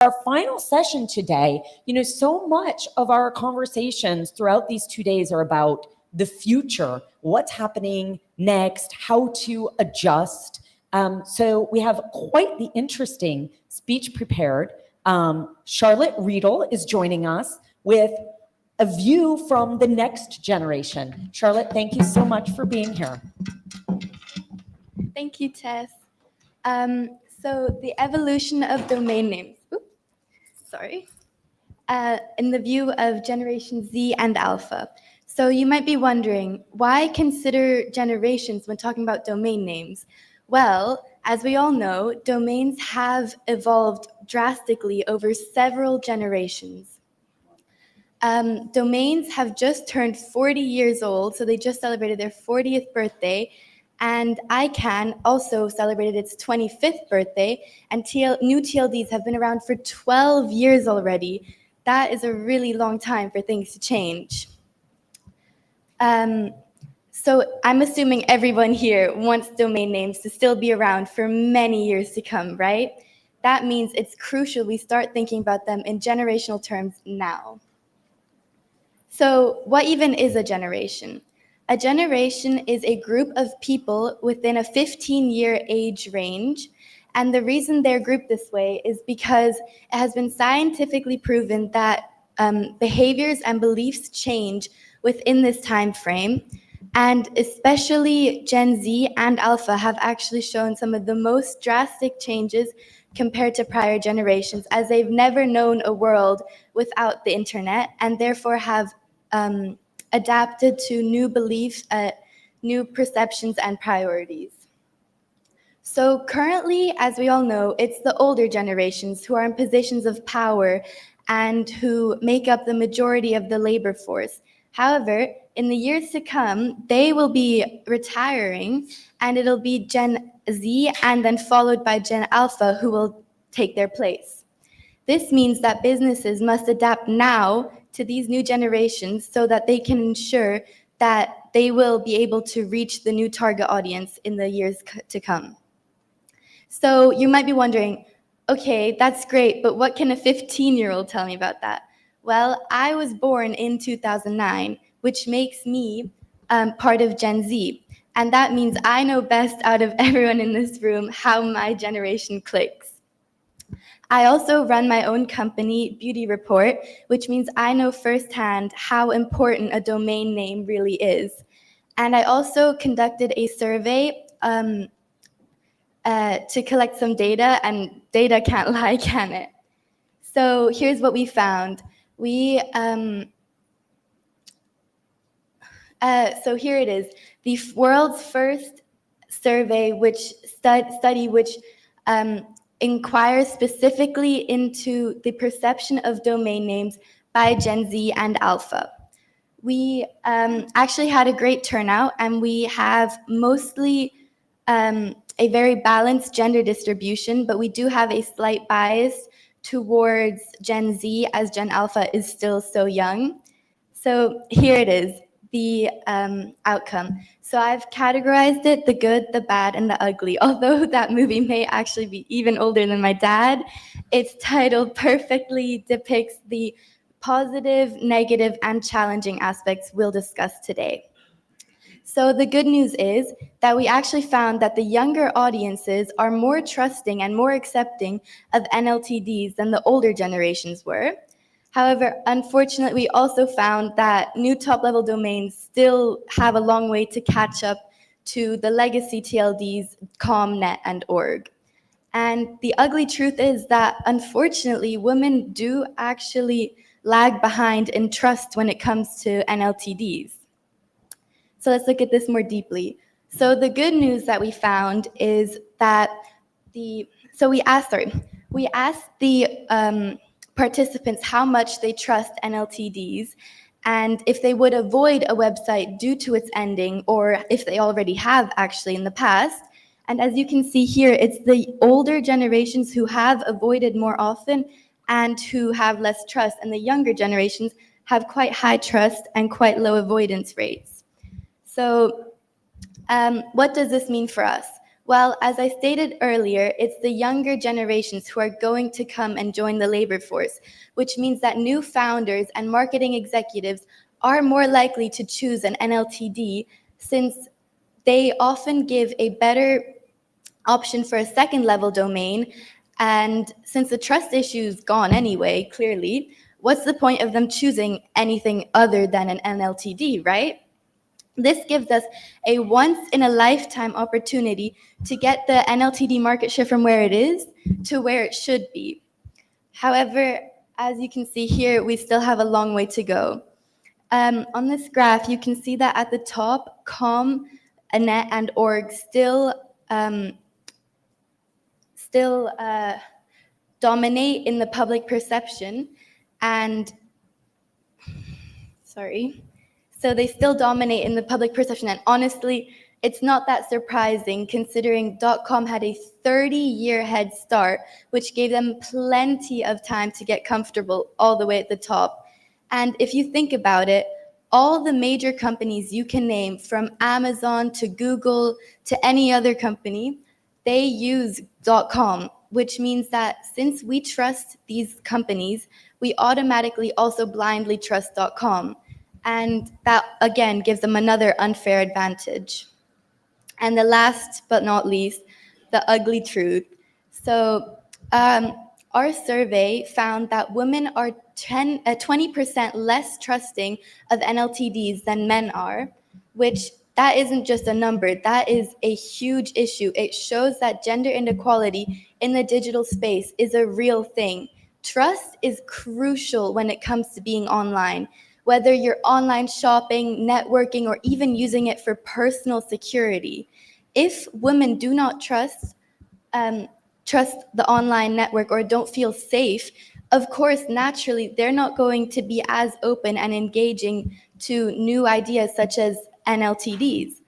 our final session today, so much of our conversations throughout these 2 days are about the future, what's happening next, how to adjust. So we have quite the interesting speech prepared. Charlotte Riedl is joining us with a view from the next generation. Charlotte, thank you so much for being here. Thank you, Tess. So the evolution of domain names. In the view of Generation Z and Alpha. So you might be wondering, why consider generations when talking about domain names? Well, as we all know, domains have evolved drastically over several generations. Domains have just turned 40 years old, so they just celebrated their 40th birthday, and ICANN also celebrated its 25th birthday, and new TLDs have been around for 12 years already. That is a really long time for things to change. So I'm assuming everyone here wants domain names to still be around for many years to come, right? That means it's crucial we start thinking about them in generational terms now. So what even is a generation? A generation is a group of people within a 15-year age range. And the reason they're grouped this way is because it has been scientifically proven that behaviors and beliefs change within this time frame. And especially Gen Z and Alpha have actually shown some of the most drastic changes compared to prior generations, as they've never known a world without the internet, and therefore have adapted to new beliefs, new perceptions and priorities. So currently, as we all know, it's the older generations who are in positions of power and who make up the majority of the labor force. However, in the years to come, they will be retiring, and it'll be Gen Z and then followed by Gen Alpha who will take their place. This means that businesses must adapt now to these new generations so that they can ensure that they will be able to reach the new target audience in the years to come. So you might be wondering, okay, that's great, but what can a 15-year-old tell me about that? Well, I was born in 2009, which makes me part of Gen Z. And that means I know best out of everyone in this room how my generation clicks. I also run my own company, Beauty Report, which means I know firsthand how important a domain name really is. And I also conducted a survey to collect some data, and data can't lie, can it? So here's what we found. So here it is, the world's first survey study which inquires specifically into the perception of domain names by Gen Z and Alpha. We actually had a great turnout, and we have mostly a very balanced gender distribution, but we do have a slight bias towards Gen Z, as Gen Alpha is still so young. So here it is, the outcome. So I've categorized it, the good, the bad, and the ugly. Although that movie may actually be even older than my dad, its title perfectly depicts the positive, negative, and challenging aspects we'll discuss today. So the good news is that we actually found that the younger audiences are more trusting and more accepting of NLTDs than the older generations were. However, unfortunately, we also found that new top-level domains still have a long way to catch up to the legacy TLDs, com, net, and org. And the ugly truth is that, unfortunately, women do actually lag behind in trust when it comes to NLTDs. So let's look at this more deeply. So the good news that we found is that we asked the participants how much they trust NLTDs and if they would avoid a website due to its ending, or if they already have actually in the past. And as you can see here, it's the older generations who have avoided more often and who have less trust, and the younger generations have quite high trust and quite low avoidance rates. So what does this mean for us? Well, as I stated earlier, it's the younger generations who are going to come and join the labor force, which means that new founders and marketing executives are more likely to choose an NLTD since they often give a better option for a second level domain. And since the trust issue is gone anyway, clearly, what's the point of them choosing anything other than an NLTD, right? This gives us a once-in-a-lifetime opportunity to get the NLTD market share from where it is to where it should be. However, as you can see here, we still have a long way to go. On this graph, you can see that at the top, com, net, and org still dominate in the public perception, and so they still dominate in the public perception. And honestly, it's not that surprising considering .com had a 30-year head start, which gave them plenty of time to get comfortable all the way at the top. And if you think about it, all the major companies you can name, from Amazon to Google to any other company, they use .com, which means that since we trust these companies, we automatically also blindly trust .com. And that, again, gives them another unfair advantage. And the last but not least, the ugly truth. So our survey found that women are 20% less trusting of NLTDs than men are, which that isn't just a number, that is a huge issue. It shows that gender inequality in the digital space is a real thing. Trust is crucial when it comes to being online. Whether you're online shopping, networking, or even using it for personal security. If women do not trust the online network or don't feel safe, of course, naturally, they're not going to be as open and engaging to new ideas such as NLTDs.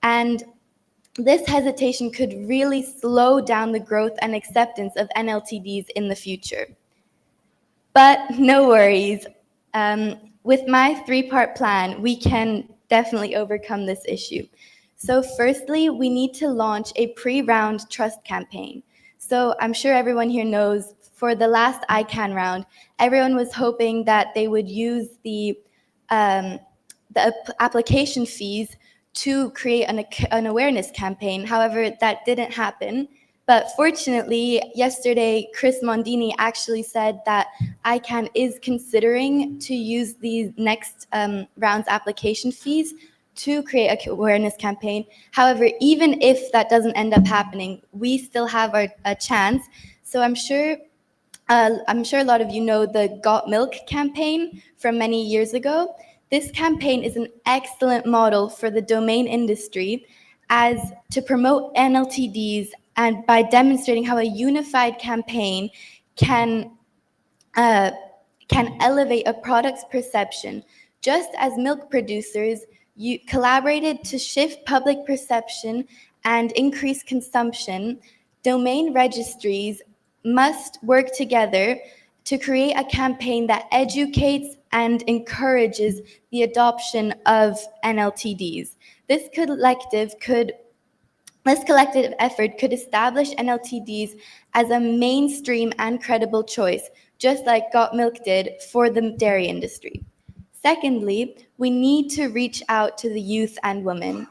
And this hesitation could really slow down the growth and acceptance of NLTDs in the future. But no worries. With my three-part plan, we can definitely overcome this issue. So firstly, we need to launch a pre-round trust campaign. So I'm sure everyone here knows for the last ICANN round, everyone was hoping that they would use the application fees to create an awareness campaign. However, that didn't happen. But fortunately, yesterday, Chris Mondini actually said that ICANN is considering to use these next round's application fees to create an awareness campaign. However, even if that doesn't end up happening, we still have a chance. So I'm sure a lot of you know the Got Milk campaign from many years ago. This campaign is an excellent model for the domain industry as to promote NLTDs, and by demonstrating how a unified campaign can elevate a product's perception. Just as milk producers collaborated to shift public perception and increase consumption, domain registries must work together to create a campaign that educates and encourages the adoption of NLTDs. This collective effort could establish NLTDs as a mainstream and credible choice, just like Got Milk did for the dairy industry. Secondly, we need to reach out to the youth and women.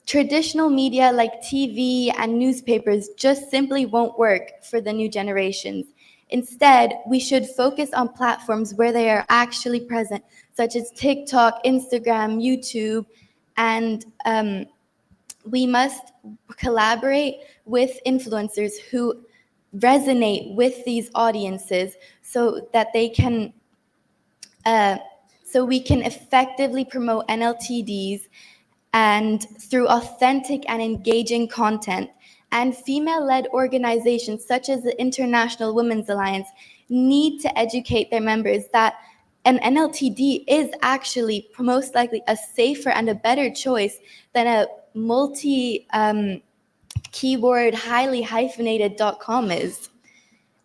Traditional media like TV and newspapers just simply won't work for the new generations. Instead, we should focus on platforms where they are actually present, such as TikTok, Instagram, YouTube, and we must collaborate with influencers who resonate with these audiences so that they can so we can effectively promote NLTDs and through authentic and engaging content. And female-led organizations such as the International Women's Alliance need to educate their members that an NLTD is actually most likely a safer and a better choice than a multi-keyword, highly hyphenated .com is.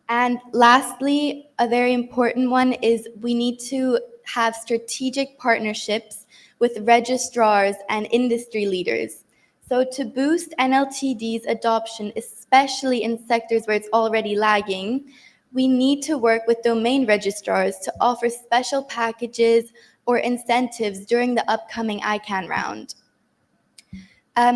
And lastly, a very important one is we need to have strategic partnerships with registrars and industry leaders. So to boost NLTD's adoption, especially in sectors where it's already lagging, we need to work with domain registrars to offer special packages or incentives during the upcoming ICANN round.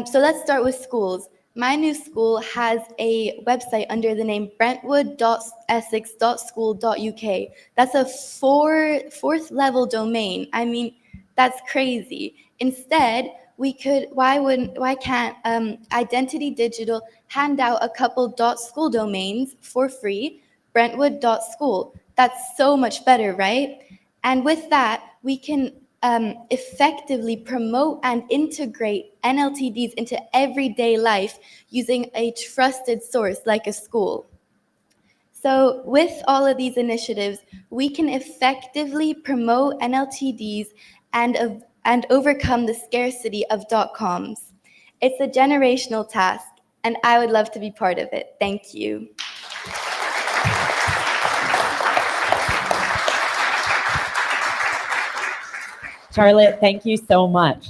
So let's start with schools. My new school has a website under the name brentwood.essex.school.uk. That's a fourth level domain. I mean, that's crazy. Instead, why can't Identity Digital hand out a couple .school domains for free? Brentwood.school. That's so much better, right? And with that, we can effectively promote and integrate NLTDs into everyday life using a trusted source like a school. So with all of these initiatives, we can effectively promote NLTDs and overcome the scarcity of .coms. It's a generational task, and I would love to be part of it. Thank you. Charlotte, thank you so much.